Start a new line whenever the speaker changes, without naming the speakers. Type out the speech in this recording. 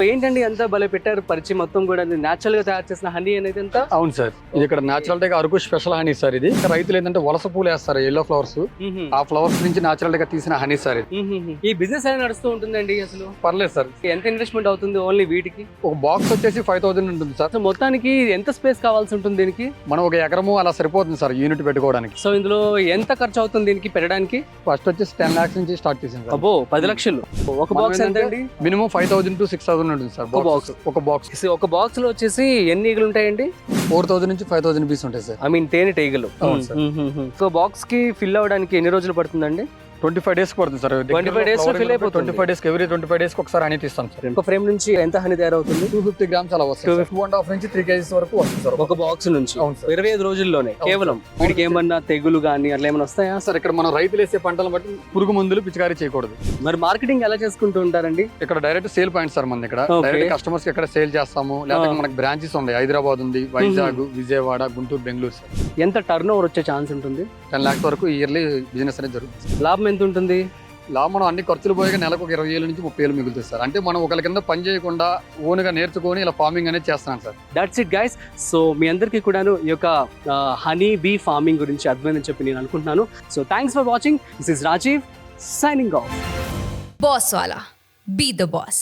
ఏంటండి ఎంత భలే పెట్టారు పరిచయం మొత్తం కూడా నేచురల్ గా తయారు చేసిన హనీ అనేది ఎంత?
అవును సార్, ఇది ఇక్కడ నేచురల్ గా అరకు స్పెషల్ హనీ సార్. ఇది రైతులు ఏంటంటే వలస పూలు వేస్తారు, ఎల్లో ఫ్లవర్స్, ఆ ఫ్లవర్స్ నుంచి నేచురల్ గా తీసిన హనీ సార్ ఇది.
ఈ బిజినెస్ అనేది నడుస్తూ ఉంటుందండి అసలు?
పర్లేదు సార్.
ఎంత ఇన్వెస్ట్మెంట్ అవుతుంది ఓన్లీ వీటికి?
ఒక బాక్స్ వచ్చేసి 5000 ఉంటుంది సార్.
సో మొత్తానికి ఎంత స్పేస్ కావాల్సి ఉంటుంది దీనికి?
మనం ఒక ఎకరము అలా సరిపోతుంది సార్ యూనిట్ పెట్టుకోవడానికి.
సో ఇందులో ఎంత ఖర్చు అవుతుంది దీనికి పెట్టడానికి?
ఫస్ట్ వచ్చేసి 10 lakhs నుంచి స్టార్ట్ చేసాం సార్.
అబ్బో 10 లక్షలు. ఒక బాక్స్ ఎంత అండి?
మినిమం 5000 to 6000 ఉంటుంది సార్ ఒక బాక్స్.
ఒక బాక్స్ లో వచ్చేసి ఎన్ని ఈగలు ఉంటాయండి?
4000 నుంచి 5000 పీస్ ఉంటాయి సార్.
ఐ మీన్ తేనె ఈగలు.
అవును సార్.
సో బాక్స్ కి ఫిల్ అవడానికి ఎన్ని రోజులు పడుతుందండి?
25 days పడుతుంది సార్.
25 days లో fill అయిపోతుంది.
25 days ఎవ్రీ 25 days ఒకసారి హనీ తీస్తాం సార్.
ఒక ఫ్రేమ్ నుంచి ఎంత హనీ తయారవుతుంది?
250 grams అలా వస్తుంది. 2.5 నుంచి 3 kgs వరకు వస్తుంది సార్
ఒక బాక్స్ నుంచి.
అవును సార్.
25 రోజుల్లోనే కేవలం. వీటికి ఏమన్నా తెగులు గానీ అట్లా ఏమైనా వస్తాయా
సార్? ఇక్కడ మనం రైతులు వేసే పంటలను బట్టి పురుగు మందులు పిచికారీ చేయకూడదు.
మరి మార్కెటింగ్ ఎలా చేసుకుంటూ ఉంటారండి?
ఇక్కడ డైరెక్ట్ సేల్ పాయింట్ సార్ మన ఇక్కడ.
Okay.
డైరెక్ట్ కస్టమర్స్ కి ఇక్కడ సేల్ చేస్తాము. లేకపోతే మనకి బ్రాంచెస్ ఉన్నాయి, హైదరాబాద్ ఉంది, వైజాగ్, విజయవాడ, గుంటూరు, బెంగళూరు సార్.
ఎంత టర్న్ ఓవర్ వచ్చే ఛాన్స్ ఉంటుంది?
10 lakhs వరకు ఇయర్లీ బిజినెస్ అనేది జరుగుతుంది.
లాభం ఎంత ఉంటుంది?
లాభం మనం అన్ని ఖర్చులు పోయి నెలకు 20,000 నుంచి 30,000 మిగులుతుంది సార్. అంటే మనం ఒకరి కింద పని చేయకుండా ఓన్గా నేర్చుకొని ఇలా ఫార్మింగ్ అనేది చేస్తున్నాను sir.
That's it guys. So మీ అందరికీ కూడాను ఈ యొక్క హనీ బీ ఫార్మింగ్ గురించి అర్థమైందని చెప్పి నేను అనుకుంటున్నాను. So thanks for watching. This is Rajiv signing off.
Boss Wala. Be the boss.